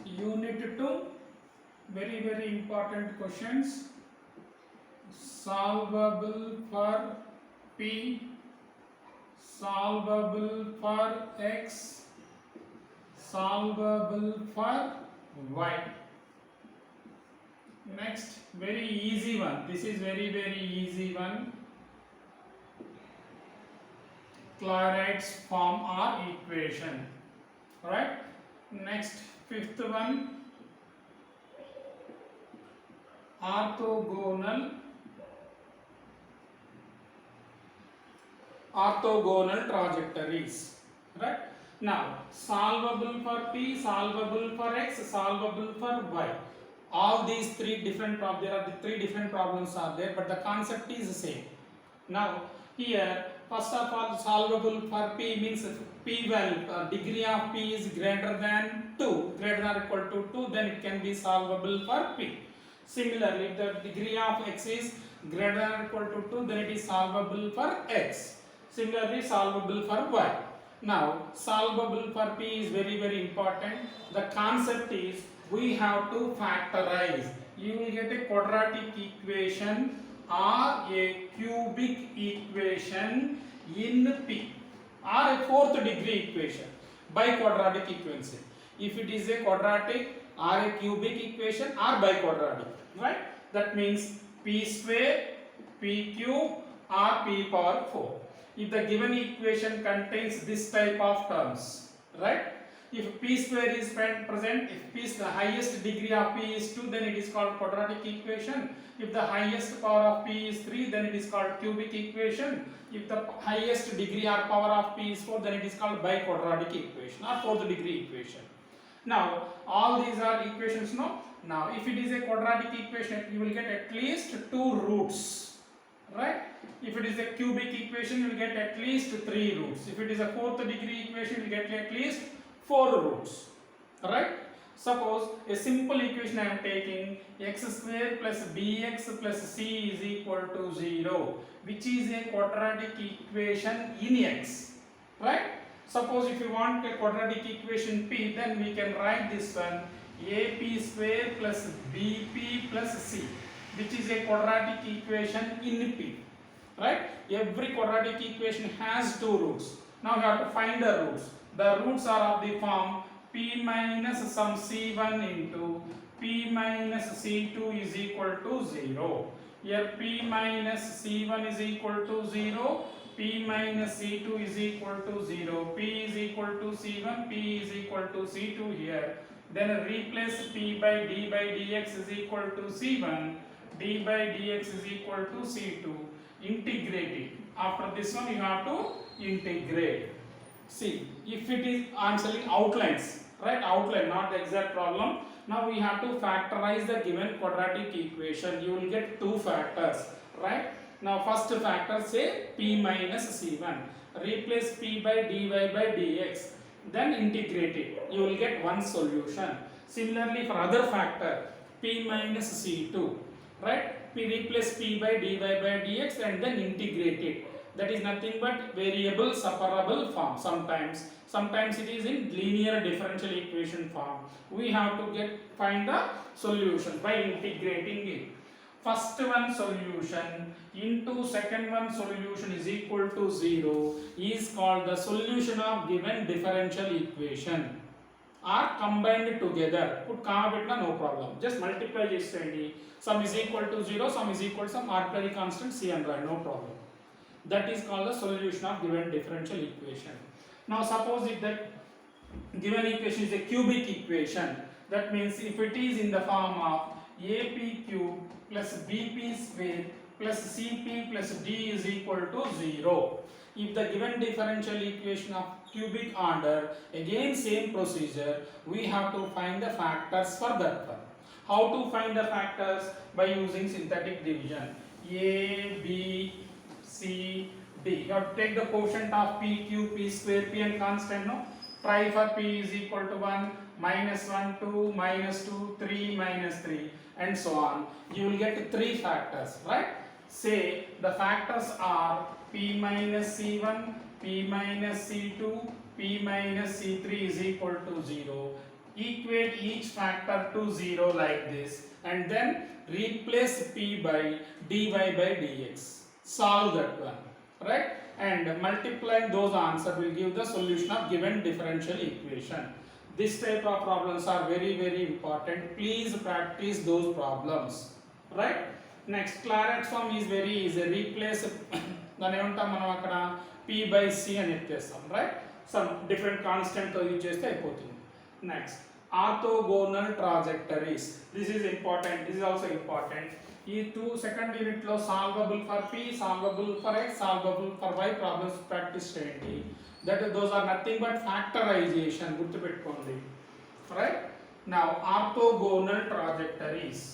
Unit 2, very important questions. Solvable for P, solvable for X, solvable for Y. Next, very easy one. This is very easy one. Chlorides form our equation. Right? Next, fifth one. Orthogonal trajectories. Right? Now, solvable for P, solvable for X, solvable for Y. All these three different problems, there are the three different problems are there, but the concept is the same. Now, here, first of all, solvable for P means P value, degree of P is greater than 2, greater than or equal to 2, then it can be solvable for P. Similarly, if the degree of X is greater than or equal to 2, then it is solvable for X. Similarly, solvable for Y. Now, solvable for P is very important. The concept is we have to factorize. You will get a quadratic equation or a cubic equation in P or a fourth degree equation by quadratic equation. If it is a quadratic or a cubic equation or by quadratic, right? That means P square, P cube or P power 4. If the given equation contains this type of terms, right? If P square is present, if P is the highest degree of P is 2, then it is called quadratic equation. If the highest power of P is 3, then it is called cubic equation. If the highest degree or power of P is 4, then it is called biquadratic equation or fourth degree equation. Now, all these are equations, no? Now, if it is a quadratic equation, you will get at least 2 roots, right? If it is a cubic equation, you will get at least 3 roots. If it is a fourth degree equation, you will get at least 4 roots, right? Suppose a simple equation I am taking, x square plus bx plus c is equal to 0, which is a quadratic equation in x, right? Suppose if you want a quadratic equation P, then we can write this one ap square plus bp plus c, which is a quadratic equation in P, right? Every quadratic equation has 2 roots. Now we have to find the roots. The roots are of the form p minus some c1 into p minus c2 is equal to 0. Here p minus c1 is equal to 0, p minus c2 is equal to 0, p is equal to c1, p is equal to c2 here. Then replace p by d by dx is equal to c1, d by dx is equal to c2. Integrate it. After this one you have to integrate. See, if it is answering outlines, right? Outline, not the exact problem. Now we have to factorize the given quadratic equation. You will get 2 factors, right? Now first factor, say p minus c1. Replace p by dy by dx. Then integrate it. You will get one solution. Similarly for other factor, p minus c2, right? Replace p by dy by dx and then integrate it. That is nothing but variable separable form. Sometimes it is in linear differential equation form. We have to find the solution by integrating it. First one solution into second one solution is equal to 0 is called the solution of given differential equation. Are combined together. Put comma betna, no problem. Just multiply this 20. Some is equal to 0, some is equal to some arbitrary constant c and y, no problem. That is called the solution of given differential equation. Now suppose if the given equation is a cubic equation, that means if it is in the form of ap cube plus bp square plus cp plus d is equal to 0. If the given differential equation of cubic order, again same procedure, we have to find the factors for that one. How to find the factors? By using synthetic division. A, B, C, D. You have to take the quotient of P, Q, P square, P and constant, no? Try for P is equal to 1, minus 1, 2, minus 2, 3, minus 3 and so on. You will get 3 factors, right? Say the factors are P minus C1, P minus C2, p minus c3 is equal to 0. Equate each factor to 0 like this, and then replace p by dy by dx. Solve that one, right? And multiplying those answers will give the solution of given differential equation. This type of problems are very important. Please practice those problems, right? Next, Claret form is very easy. Replace దాని ఏమంటాం మనం అక్కడ p by c అని చెప్పేస్తాం, right? Some different constant తో use చేస్తే అయిపోతుంది. Next, orthogonal trajectories. This is important, this is also important. ఈ సెకండ్ యూనిట్ లో solvable for p, solvable for x, solvable for y problems practice చేయండి. Those are nothing but factorisation, గుర్తుపెట్టుకోండి, right? Now orthogonal trajectories.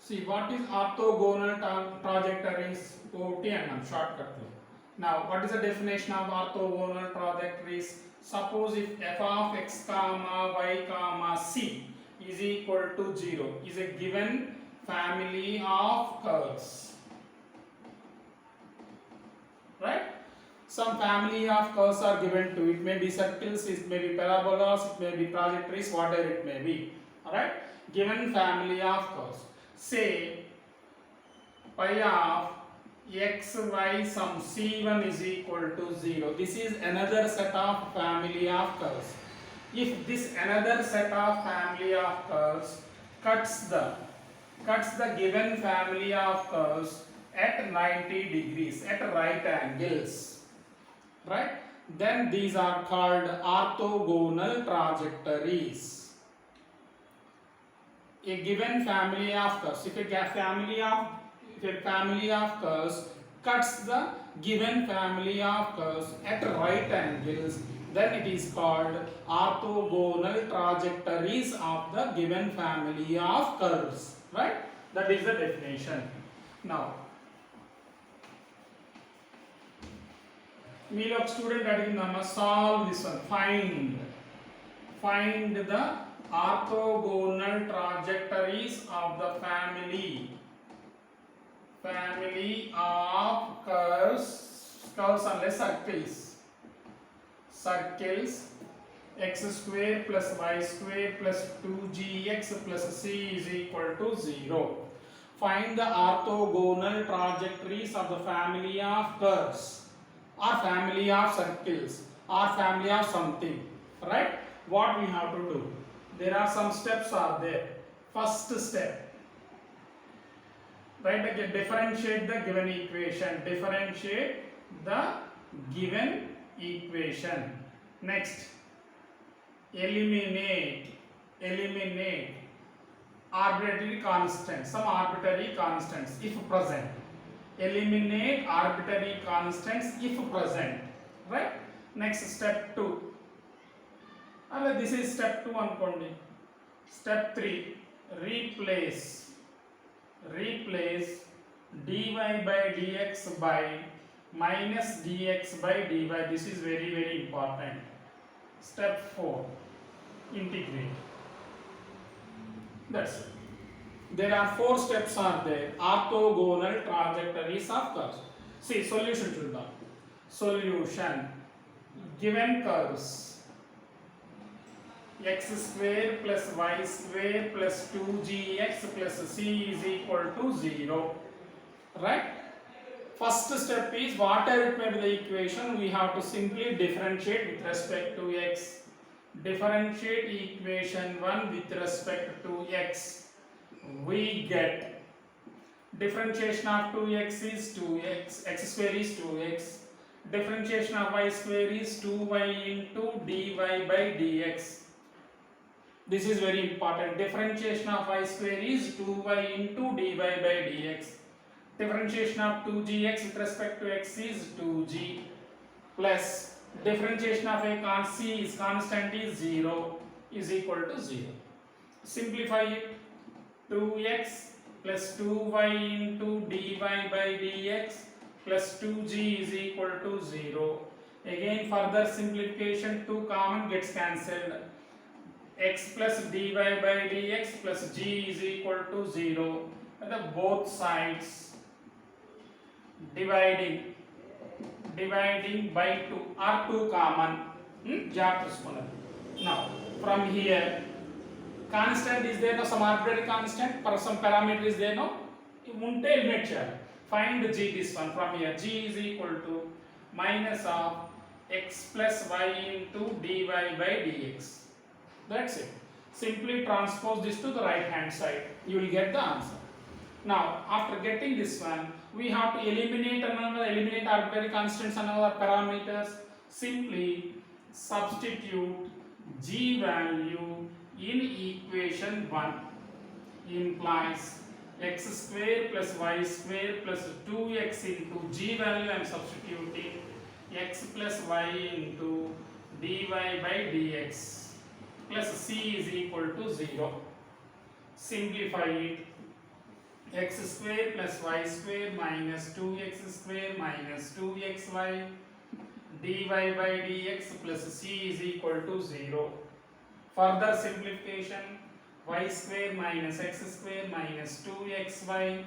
See, what is orthogonal trajectories? OT and shortcut. Now, what is the definition of orthogonal trajectories? Suppose if f of x comma y comma c is equal to 0 is a given family of curves, right? Some family of curves are given to it. May be circles, it may be parabolas, it may be trajectories, whatever it may be. Alright? Given family of curves. Say pi of x y sum c1 is equal to 0. This is another set of family of curves. If this another set of family of curves cuts the given family of curves at 90 degrees, at right angles, right? Then these are called orthogonal trajectories. A given family of curves, if a family of curves cuts the given family of curves at right angles, then it is called orthogonal trajectories of the given family of curves, right? That is the definition. Now, meelo of student adigindama, solve this one. Find the orthogonal trajectories of the family of curves unless circles x square plus y square plus 2gx plus c is equal to 0. Find the orthogonal trajectories of the family of curves or family of circles or family of something, right? What we have to do? There are some steps are there. First step, right? Again, differentiate the given equation. Next, eliminate arbitrary constants, some arbitrary constants if present. Eliminate arbitrary constants if present, right? Next, step 2. This is step 2 అనుకోండి. Step 3, replace dy by dx by minus dx by dy. This is very important. Step 4, integrate. That's it. There are 4 steps are there. Orthogonal trajectories of curves. See, solution చూద్దాం. Solution, given curves x square plus y square plus 2gx plus c is equal to 0, right? First step is whatever it may be the equation, we have to simply differentiate with respect to x. Differentiate equation 1 with respect to x. We get differentiation of 2x is 2x, x square is 2x. Differentiation of y square is 2y into dy by dx. This is very important. Differentiation of y square is 2y into dy by dx. Differentiation of 2gx with respect to x is 2g plus differentiation of a constant is 0 is equal to 0. Simplify it. 2x plus 2y into dy by dx plus 2g is equal to 0. Again further simplification, 2 common gets cancelled. X plus dy by dx plus g is equal to 0. And the both sides dividing by 2 are 2 common. Now from here constant is there, no some arbitrary constant for some parameter is there, no unte eliminate cheyali. Find g, this one from here. G is equal to minus of x plus y into dy by dx. That's it. Simply transpose this to the right hand side, you will get the answer. Now after getting this one, we have to eliminate arbitrary constants and other parameters. Simply substitute g value in equation 1 implies x square plus y square plus 2x into g value I am substituting x plus y into dy by dx plus c is equal to 0. Simplify it. X square plus y square minus 2x square minus 2xy dy by dx plus c is equal to 0. Further simplification, y square minus x square minus 2xy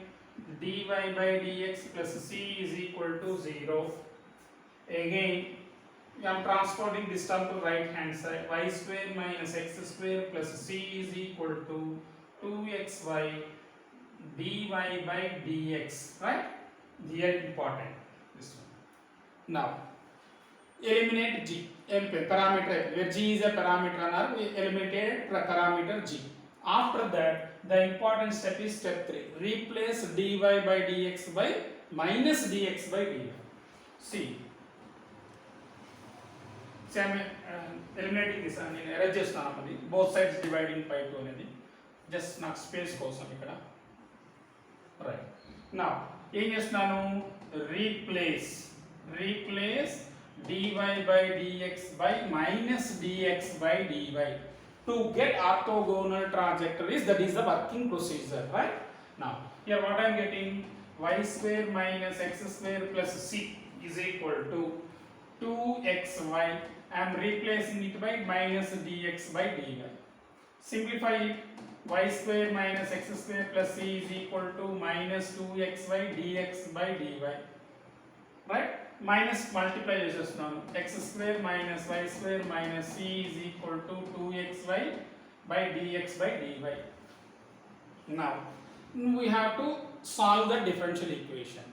dy by dx plus c is equal to 0. Again, I am transporting this term to right hand side. Y square minus x square plus c is equal to 2xy dy by dx, right? Here important, this one. Now eliminate g, parameter where g is a parameter, we eliminated parameter g. After that the important step is step 3. Replace dy by dx by minus dx by dy. See, I am eliminating this and erase చేస్తాను, both sides dividing by 2 అనేది just నాకు space కోసం ఇక్కడ. Right. Now ఏం చేస్తున్నాను, replace dy by dx by minus dx by dy to get orthogonal trajectories. That is the working procedure, right? Now here what I am getting, y square minus x square plus c is equal to 2xy. I am replacing it by minus dx by dy. Simplify it. Y square minus x square plus c is equal to minus 2xy dx by dy. Right? Minus multiply చేస్తున్నాను. X square minus y square minus c is equal to 2xy by dx by dy. Now we have to solve the differential equation.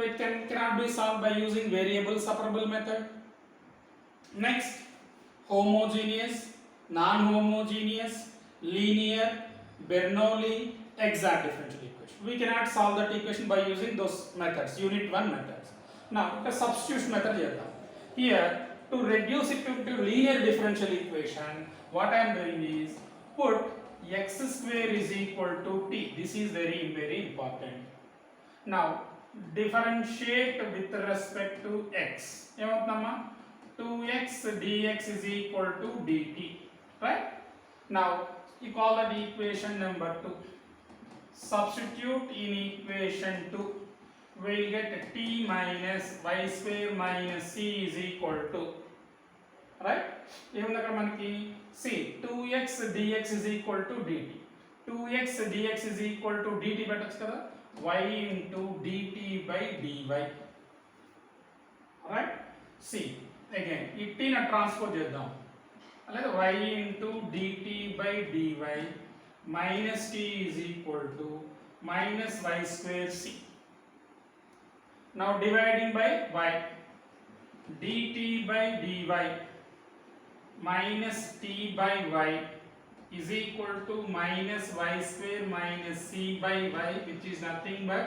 It cannot be solved by using variable separable method. Next, homogeneous, non-homogeneous, linear, Bernoulli, exact differential equation. We cannot solve that equation by using those methods, unit 1 methods. Now the substitution method చేద్దాం. Here to reduce it to linear differential equation, what I am doing is put x square is equal to t. This is very important. Now differentiate with respect to x. ఏమవుతుందమ్మా, 2x dx is equal to dt, right? Now you call that equation number 2. Substitute in equation 2, we will get t minus y square minus c is equal to, right? Even the manaki see 2x dx is equal to dt. 2x dx is equal to dt పెట్టొచ్చు కదా, y into dt by dy. Right? See again ఈ t ని transfer చేద్దాం. అలాగే y into dt by dy minus t is equal to minus y square c. Now dividing by y, dt by dy minus t by y is equal to minus y square minus c by y, which is nothing but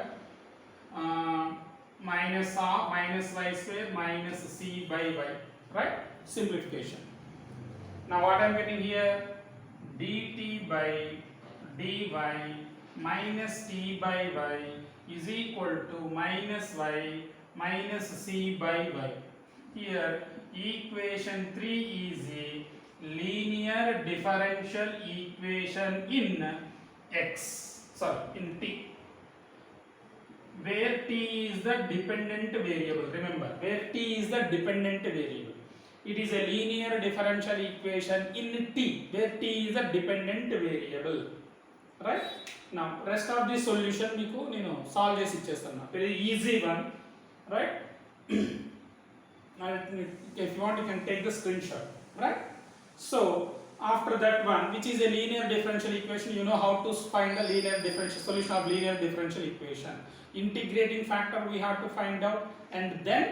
minus of minus y square minus c by y, right? Simplification. Now what I am getting here, dt by dy minus t by y is equal to minus y minus c by y. Here equation 3 is a linear differential equation in x, sorry, in t. where t is the dependent variable. Remember, where t is the dependent variable. It is a linear differential equation in t, where t is a dependent variable. Right? Now, rest of the solution meeku nenu solve chesi ichestanu. Very easy one, right? If you want, you can take the screenshot, right? So after that one, which is a linear differential equation, you know how to find the linear differential solution of linear differential equation. Integrating factor we have to find out, and then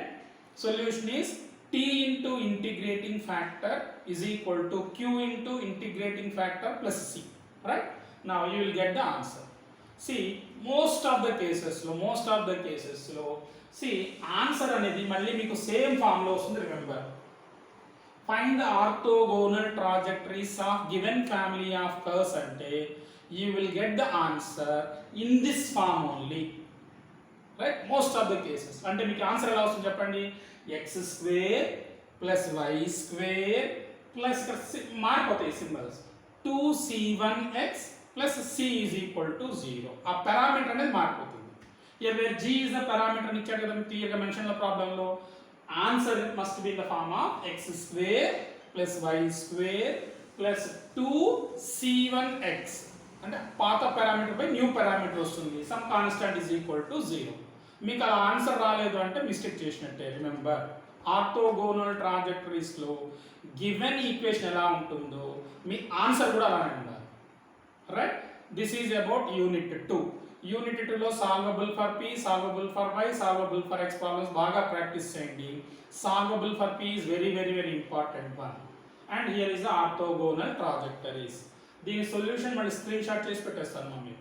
solution is t into integrating factor is equal to q into integrating factor plus c, right? Now you will get the answer. See, most of the cases lo see answer అనేది మళ్ళీ మీకు same form లో వస్తుంది. Remember, find the orthogonal trajectories of given family of curves అంటే you will get the answer in this form only, right? Most of the cases అంటే మీకు answer ఎలా వస్తుంది చెప్పండి, x square plus y square plus మారిపోతాయి symbols 2c1x plus c is equal to 0. ఆ parameter అనేది మారిపోతుంది. Here where g is the parameter అని ఇచ్చాడు కదా క్లియర్ గా మెన్షన్ లో ప్రాబ్లం లో, answer must be in the form of x square plus y square plus 2c1x అంటే పాత పారామీటర్ బై న్యూ పారామీటర్ వస్తుంది. Some constant is equal to 0. మీకు అలా ఆన్సర్ రాలేదు అంటే మిస్టేక్ చేసినట్టే. రిమెంబర్, ఆర్థోగోనల్ ట్రాజెక్టరీస్ లో గివెన్ ఈక్వేషన్ ఎలా ఉంటుందో మీ ఆన్సర్ కూడా అలానే ఉండాలి, right? This is about unit 2. Unit 2 లో solvable for p, solvable for y, solvable for x problems బాగా ప్రాక్టీస్ చేయండి. Solvable for p is very very very important one, and here is the orthogonal trajectories. దీని solution మళ్ళీ screen shot చేసి పెట్టేస్తాను mummy.